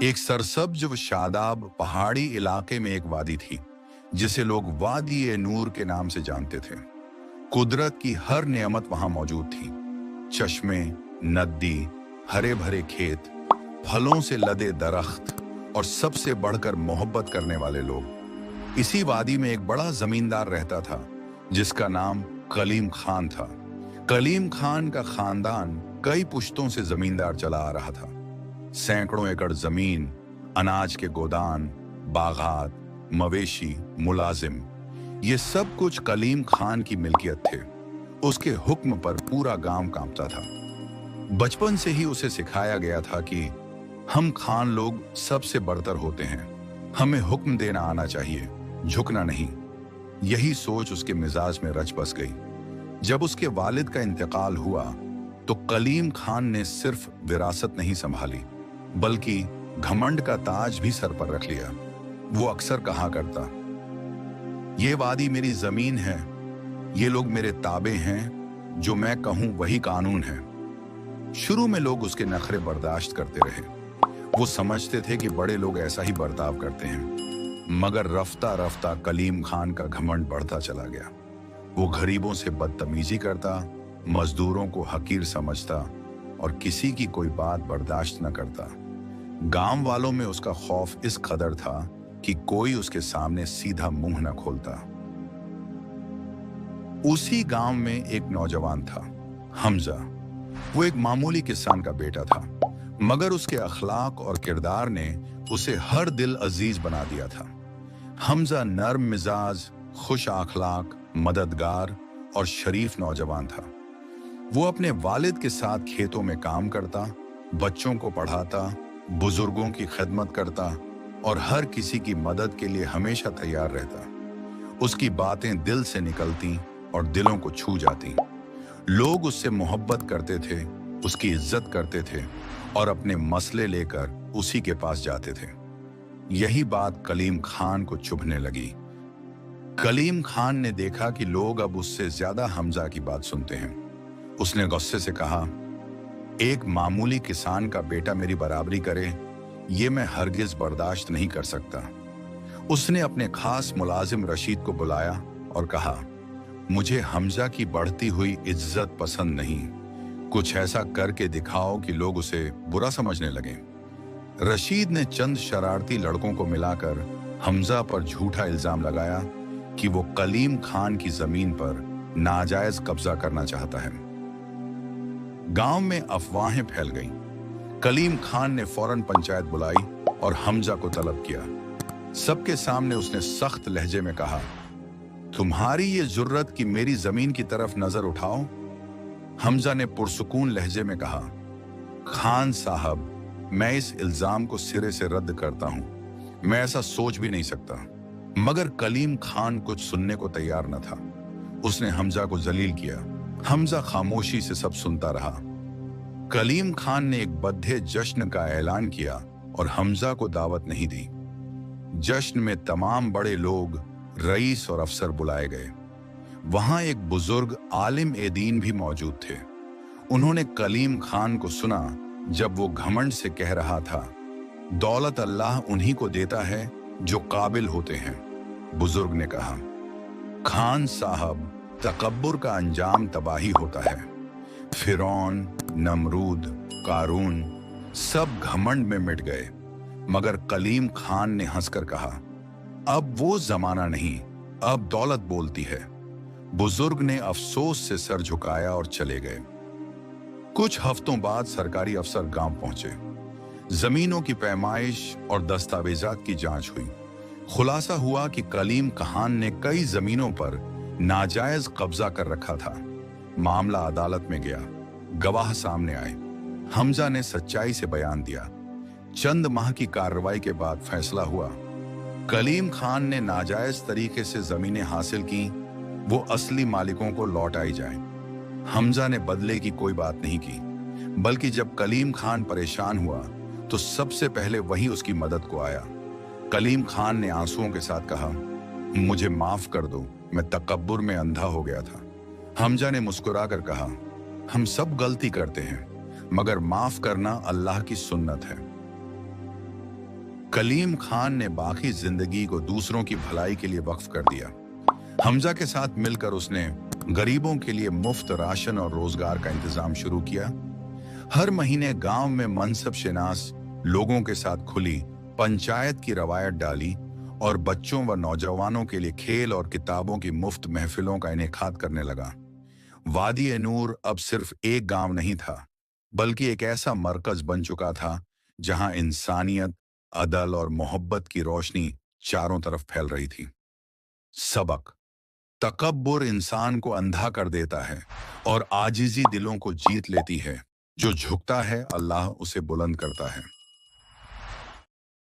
एक सरसब्ज व शादाब पहाड़ी इलाके में एक वादी थी जिसे लोग वादी ए नूर के नाम से जानते थे। कुदरत की हर नेमत वहां मौजूद थी। चश्मे, नदी, हरे भरे खेत, फलों से लदे दरख्त और सबसे बढ़कर मोहब्बत करने वाले लोग। इसी वादी में एक बड़ा जमींदार रहता था जिसका नाम कलीम खान था। कलीम खान का खानदान कई पुश्तों से जमींदार चला आ रहा था। सैकड़ों एकड़ जमीन, अनाज के गोदान, बागात, मवेशी, मुलाजिम, ये सब कुछ कलीम खान की मिल्कियत थे। उसके हुक्म पर पूरा गांव कांपता था। बचपन से ही उसे सिखाया गया था कि हम खान लोग सबसे बढ़तर होते हैं, हमें हुक्म देना आना चाहिए, झुकना नहीं। यही सोच उसके मिजाज में रच बस गई। जब उसके वालिद का इंतकाल हुआ तो कलीम खान ने सिर्फ विरासत नहीं संभाली बल्कि घमंड का ताज भी सर पर रख लिया। वो अक्सर कहा करता, ये वादी मेरी जमीन है, ये लोग मेरे ताबे हैं, जो मैं कहूं वही कानून है। शुरू में लोग उसके नखरे बर्दाश्त करते रहे। वो समझते थे कि बड़े लोग ऐसा ही बर्ताव करते हैं। मगर रफ्ता रफ्ता कलीम खान का घमंड बढ़ता चला गया। वो गरीबों से बदतमीजी करता, मजदूरों को हकीर समझता और किसी की कोई बात बर्दाश्त न करता। गांव वालों में उसका खौफ इस कदर था कि कोई उसके सामने सीधा मुंह न खोलता। उसी गांव में एक नौजवान था, हमजा। वो एक मामूली किसान का बेटा था, मगर उसके अखलाक और किरदार ने उसे हर दिल अजीज बना दिया था। हमजा नर्म मिजाज, खुश अखलाक, मददगार और शरीफ नौजवान था। वो अपने वालिद के साथ खेतों में काम करता, बच्चों को पढ़ाता, बुजुर्गों की खिदमत करता और हर किसी की मदद के लिए हमेशा तैयार रहता। उसकी बातें दिल से निकलती और दिलों को छू जाती। लोग उससे मोहब्बत करते थे, उसकी इज्जत करते थे और अपने मसले लेकर उसी के पास जाते थे। यही बात कलीम खान को चुभने लगी। कलीम खान ने देखा कि लोग अब उससे ज्यादा हमजा की बात सुनते हैं। उसने गुस्से से कहा, एक मामूली किसान का बेटा मेरी बराबरी करे, ये मैं हरगिज बर्दाश्त नहीं कर सकता। उसने अपने खास मुलाजिम रशीद को बुलाया और कहा, मुझे हमजा की बढ़ती हुई इज्जत पसंद नहीं। कुछ ऐसा करके दिखाओ कि लोग उसे बुरा समझने लगें। रशीद ने चंद शरारती लड़कों को मिलाकर हमजा पर झूठा इल्जाम लगाया कि वो कलीम खान की जमीन पर नाजायज कब्जा करना चाहता है। गांव में अफवाहें फैल गईं। कलीम खान ने फौरन पंचायत बुलाई और हमजा को तलब किया। सबके सामने उसने सख्त लहजे में कहा, तुम्हारी ये जुर्रत कि मेरी जमीन की तरफ नजर उठाओ। हमजा ने पुरसुकून लहजे में कहा, खान साहब, मैं इस इल्जाम को सिरे से रद्द करता हूं। मैं ऐसा सोच भी नहीं सकता। मगर कलीम खान कुछ सुनने को तैयार न था। उसने हमजा को जलील किया। हमजा खामोशी से सब सुनता रहा। कलीम खान ने एक बद्दे जश्न का ऐलान किया और हमजा को दावत नहीं दी। जश्न में तमाम बड़े लोग, रईस और अफसर बुलाए गए। वहां एक बुजुर्ग आलिम ए दीन भी मौजूद थे। उन्होंने कलीम खान को सुना जब वो घमंड से कह रहा था, दौलत अल्लाह उन्हीं को देता है जो काबिल होते हैं। बुजुर्ग ने कहा, खान साहब, तकब्बुर का अंजाम तबाही होता है। फिरौन, नमरूद, कारून सब घमंड में मिट गए। मगर कलीम खान ने हंसकर कहा, अब वो जमाना नहीं, अब दौलत बोलती है। बुजुर्ग ने अफसोस से सर झुकाया और चले गए। कुछ हफ्तों बाद सरकारी अफसर गांव पहुंचे। जमीनों की पैमाइश और दस्तावेजात की जांच हुई। खुलासा हुआ कि कलीम खान ने कई जमीनों पर नाजायज कब्जा कर रखा था। मामला अदालत में गया। गवाह सामने आए। हमजा ने सच्चाई से बयान दिया। चंद माह की कार्रवाई के बाद फैसला हुआ, कलीम खान ने नाजायज तरीके से जमीनें हासिल की, वो असली मालिकों को लौटाई जाए। हमजा ने बदले की कोई बात नहीं की, बल्कि जब कलीम खान परेशान हुआ तो सबसे पहले वही उसकी मदद को आया। कलीम खान ने आंसुओं के साथ कहा, मुझे माफ कर दो, मैं तकब्बुर में अंधा हो गया था। हमजा ने मुस्कुराकर कहा, हम सब गलती करते हैं, मगर माफ करना अल्लाह की सुन्नत है। कलीम खान ने बाकी जिंदगी को दूसरों की भलाई के लिए वक्फ कर दिया। हमजा के साथ मिलकर उसने गरीबों के लिए मुफ्त राशन और रोजगार का इंतजाम शुरू किया। हर महीने गांव में मनसब शिनास लोगों के साथ खुली पंचायत की रवायत डाली और बच्चों व नौजवानों के लिए खेल और किताबों की मुफ्त महफिलों का इनेकाद करने लगा। वादी ए नूर अब सिर्फ एक गांव नहीं था, बल्कि एक ऐसा मरकज बन चुका था जहां इंसानियत, अदल और मोहब्बत की रोशनी चारों तरफ फैल रही थी। सबक: तकब्बुर इंसान को अंधा कर देता है और आजिजी दिलों को जीत लेती है। जो झुकता है, अल्लाह उसे बुलंद करता है।